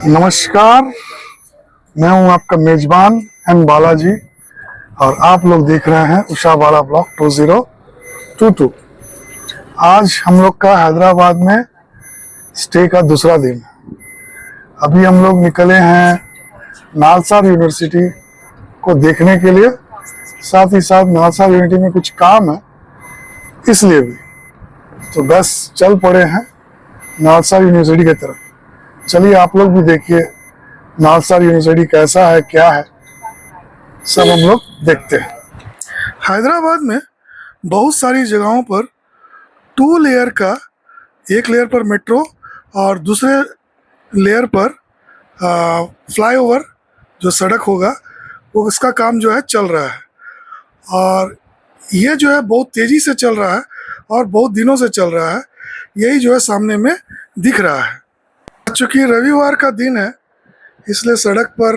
नमस्कार। मैं हूं आपका मेजबान एम बालाजी और आप लोग देख रहे हैं उषा बाला ब्लॉक 2022। आज हम लोग का हैदराबाद में स्टे का दूसरा दिन। अभी हम लोग निकले हैं नालसा यूनिवर्सिटी को देखने के लिए, साथ ही साथ नालसा यूनिवर्सिटी में कुछ काम है इसलिए भी, तो बस चल पड़े हैं नालसा यूनिवर्सिटी की तरफ। चलिए आप लोग भी देखिए नालसा यूनिवर्सिटी कैसा है, क्या है, सब हम लोग देखते हैं। हैदराबाद में बहुत सारी जगहों पर टू लेयर का, एक लेयर पर मेट्रो और दूसरे लेयर पर फ्लाईओवर जो सड़क होगा वो इसका काम जो है चल रहा है, और ये जो है बहुत तेज़ी से चल रहा है और बहुत दिनों से चल रहा है। यही जो है सामने में दिख रहा है। चूँकि रविवार का दिन है इसलिए सड़क पर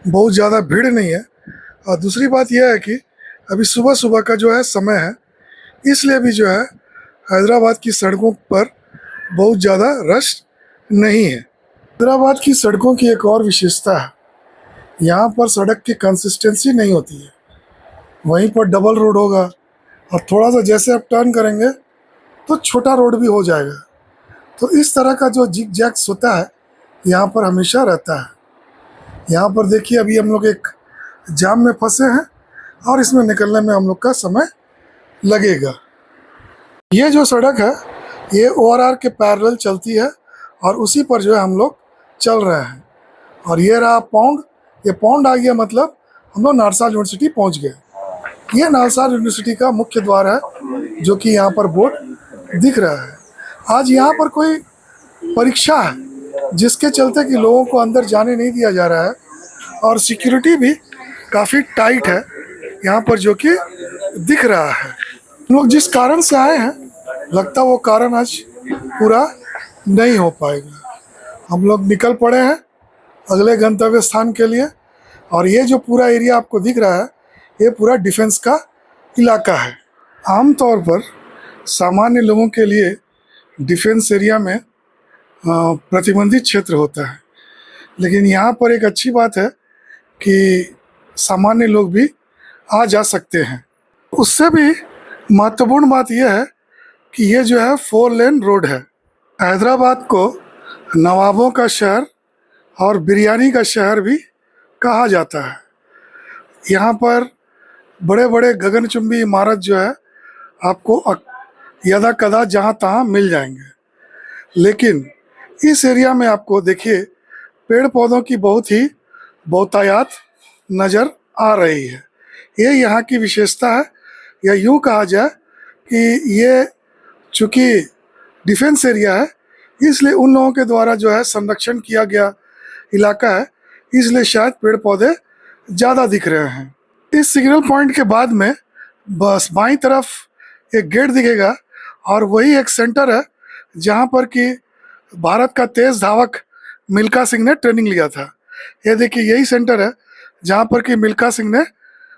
बहुत ज़्यादा भीड़ नहीं है, और दूसरी बात यह है कि अभी सुबह सुबह का जो है समय है, इसलिए भी जो है हैदराबाद की सड़कों पर बहुत ज़्यादा रश नहीं है। हैदराबाद की सड़कों की एक और विशेषता है, यहाँ पर सड़क की कंसिस्टेंसी नहीं होती है। वहीं पर डबल रोड होगा और थोड़ा सा जैसे आप टर्न करेंगे तो छोटा रोड भी हो जाएगा, तो इस तरह का जो जिग जैक्स होता है यहाँ पर हमेशा रहता है। यहाँ पर देखिए अभी हम लोग एक जाम में फंसे हैं और इसमें निकलने में हम लोग का समय लगेगा। ये जो सड़क है ये ओआरआर के पैरेलल चलती है और उसी पर जो है हम लोग चल रहे हैं। और ये रहा पौंड, ये पौंड आ गया, मतलब हम लोग नालसा यूनिवर्सिटी पहुँच गए। ये नालसा यूनिवर्सिटी का मुख्य द्वार है जो कि यहाँ पर बोर्ड दिख रहा है। आज यहाँ पर कोई परीक्षा है जिसके चलते कि लोगों को अंदर जाने नहीं दिया जा रहा है, और सिक्योरिटी भी काफ़ी टाइट है यहाँ पर जो कि दिख रहा है। लोग जिस कारण से आए हैं लगता वो कारण आज पूरा नहीं हो पाएगा। हम लोग निकल पड़े हैं अगले गंतव्य स्थान के लिए, और ये जो पूरा एरिया आपको दिख रहा है ये पूरा डिफेंस का इलाका है। आमतौर पर सामान्य लोगों के लिए डिफेंस एरिया में प्रतिबंधित क्षेत्र होता है, लेकिन यहाँ पर एक अच्छी बात है कि सामान्य लोग भी आ जा सकते हैं। उससे भी महत्वपूर्ण बात यह है कि ये जो है 4 लेन रोड है। हैदराबाद को नवाबों का शहर और बिरयानी का शहर भी कहा जाता है। यहाँ पर बड़े बड़े गगनचुंबी इमारत जो है आपको यदा कदा जहाँ तहाँ मिल जाएंगे, लेकिन इस एरिया में आपको देखिए पेड़ पौधों की बहुत ही बहुतायत नज़र आ रही है। ये यहाँ की विशेषता है, या यूँ कहा जाए कि ये चूँकि डिफेंस एरिया है इसलिए उन लोगों के द्वारा जो है संरक्षण किया गया इलाका है, इसलिए शायद पेड़ पौधे ज़्यादा दिख रहे हैं। इस सिग्नल पॉइंट के बाद में बस बाईं तरफ एक गेट दिखेगा, और वही एक सेंटर है जहाँ पर कि भारत का तेज धावक मिल्खा सिंह ने ट्रेनिंग लिया था। ये देखिए यही सेंटर है जहाँ पर कि मिल्खा सिंह ने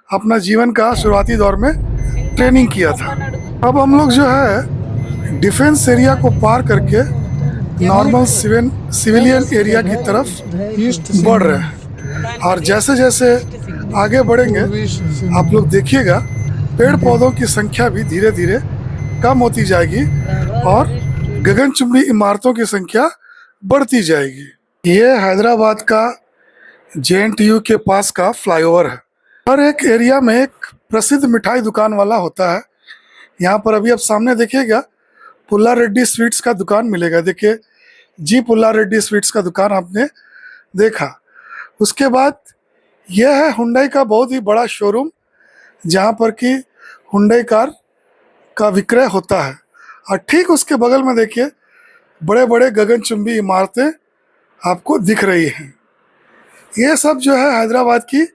अपना जीवन का शुरुआती दौर में ट्रेनिंग किया था। अब हम लोग जो है डिफेंस एरिया को पार करके नॉर्मल सिविलियन एरिया की तरफ बढ़ रहे हैं, और जैसे जैसे आगे बढ़ेंगे आप लोग देखिएगा पेड़ पौधों की संख्या भी धीरे धीरे कम होती जाएगी और गगनचुंबी इमारतों की संख्या बढ़ती जाएगी। ये हैदराबाद का JNTU के पास का फ्लाईओवर है। हर एक एरिया में एक प्रसिद्ध मिठाई दुकान वाला होता है। यहाँ पर अभी आप सामने देखिएगा पुल्ला रेड्डी स्वीट्स का दुकान मिलेगा। देखिए जी पुल्ला रेड्डी स्वीट्स का दुकान आपने देखा। उसके बाद यह है हुंडई का बहुत ही बड़ा शोरूम जहाँ पर कि हुंडई कार का विक्रय होता है, और ठीक उसके बगल में देखिए बड़े बड़े गगनचुंबी इमारतें आपको दिख रही हैं। ये सब जो है हैदराबाद की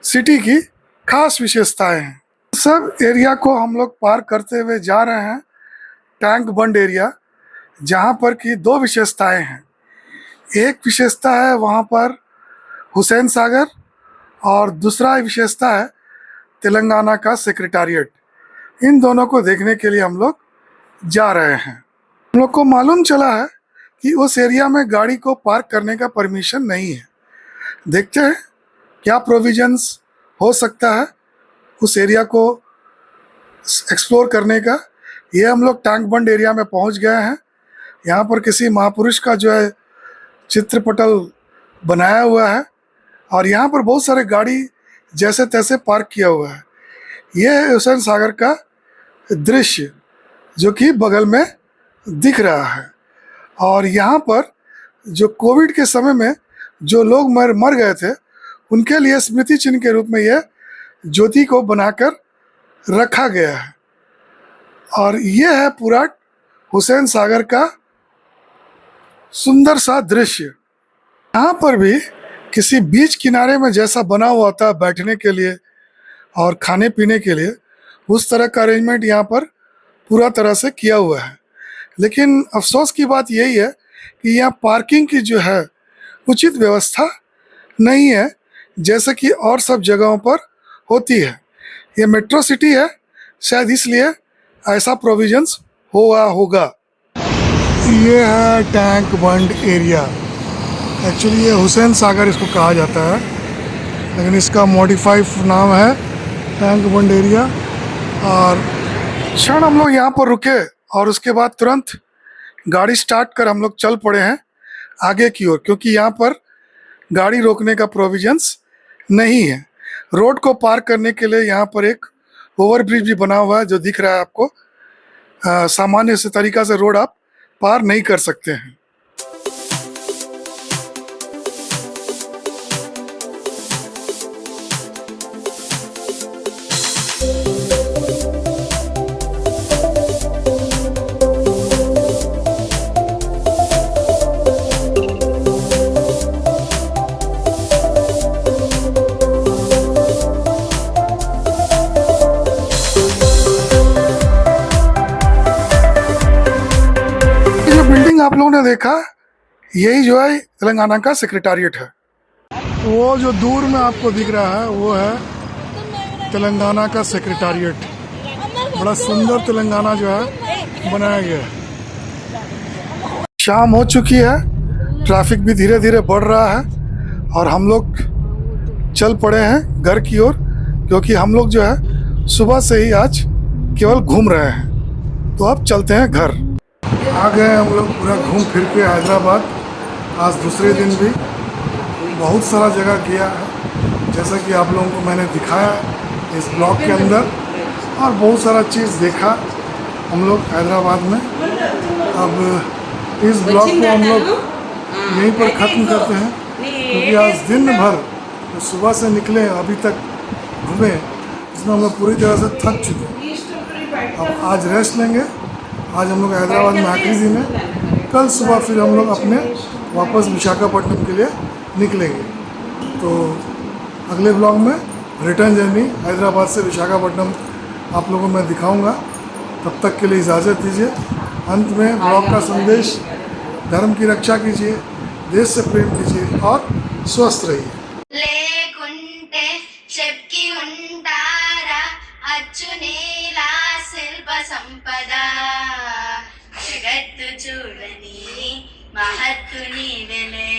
सिटी की खास विशेषताएं हैं। सब एरिया को हम लोग पार करते हुए जा रहे हैं टैंक बंड एरिया, जहाँ पर कि 2 विशेषताएं हैं। एक विशेषता है वहाँ पर हुसैन सागर, और दूसरा विशेषता है तेलंगाना का सेक्रेटेरिएट। इन दोनों को देखने के लिए हम लोग जा रहे हैं। हम लोग को मालूम चला है कि उस एरिया में गाड़ी को पार्क करने का परमिशन नहीं है। देखते हैं क्या प्रोविजंस हो सकता है उस एरिया को एक्सप्लोर करने का। ये हम लोग टैंक बंड एरिया में पहुंच गए हैं। यहाँ पर किसी महापुरुष का जो है चित्रपटल बनाया हुआ है और यहाँ पर बहुत सारे गाड़ी जैसे तैसे पार्क किया हुआ है। ये है हुसैन सागर का दृश्य जो कि बगल में दिख रहा है। और यहाँ पर जो कोविड के समय में जो लोग मर गए थे उनके लिए स्मृति चिन्ह के रूप में यह ज्योति को बनाकर रखा गया है। और यह है पूरा हुसैन सागर का सुंदर सा दृश्य। यहाँ पर भी किसी बीच किनारे में जैसा बना हुआ था बैठने के लिए और खाने पीने के लिए, उस तरह का अरेंजमेंट यहाँ पर पूरा तरह से किया हुआ है। लेकिन अफसोस की बात यही है कि यहाँ पार्किंग की जो है उचित व्यवस्था नहीं है जैसे कि और सब जगहों पर होती है। ये मेट्रो सिटी है, शायद इसलिए ऐसा प्रोविजंस हुआ होगा। ये है टैंक बंड एरिया। एक्चुअली ये हुसैन सागर इसको कहा जाता है, लेकिन इसका मॉडिफाइड नाम है टैंक बंड एरिया। और क्षण हम लोग यहाँ पर रुके और उसके बाद तुरंत गाड़ी स्टार्ट कर हम लोग चल पड़े हैं आगे की ओर, क्योंकि यहाँ पर गाड़ी रोकने का प्रोविजंस नहीं है। रोड को पार करने के लिए यहाँ पर एक ओवरब्रिज भी बना हुआ है जो दिख रहा है आपको। सामान्य से तरीका से रोड आप पार नहीं कर सकते हैं। बिल्डिंग आप लोगों ने देखा, यही जो है तेलंगाना का सेक्रेटेरिएट है। वो जो दूर में आपको दिख रहा है वो है तेलंगाना का सेक्रेटेरिएट। बड़ा सुंदर तेलंगाना जो है बनाया गया है। शाम हो चुकी है, ट्रैफिक भी धीरे धीरे बढ़ रहा है और हम लोग चल पड़े हैं घर की ओर, क्योंकि हम लोग जो है सुबह से ही आज केवल घूम रहे हैं। तो अब चलते हैं घर। आ गए हम लोग पूरा घूम फिर के हैदराबाद। आज दूसरे दिन भी बहुत सारा जगह गया है, जैसा कि आप लोगों को मैंने दिखाया इस ब्लॉग के अंदर, और बहुत सारा चीज़ देखा हम लोग हैदराबाद में। अब इस ब्लॉग को हम लोग यहीं पर ख़त्म करते हैं, क्योंकि आज दिन भर तो सुबह से निकले अभी तक घूमे, इसमें हम लोग पूरी तरह से थक चुके हैं। अब आज रेस्ट लेंगे। आज हम लोग हैदराबाद में आखिरी दिन है। कल सुबह फिर हम लोग अपने वापस विशाखापट्टनम के लिए निकलेंगे। तो अगले ब्लॉग में रिटर्न जर्नी हैदराबाद से विशाखापट्टनम आप लोगों को मैं दिखाऊंगा। तब तक के लिए इजाज़त दीजिए। अंत में ब्लॉग का संदेश, धर्म की रक्षा कीजिए, देश से प्रेम कीजिए और स्वस्थ रहिए। లేకుంటే చెక్కి ఉంటారా అచ్చునేలా శిల్ప సంపద జగత్తు చూడని మహత్తు నీవెలే।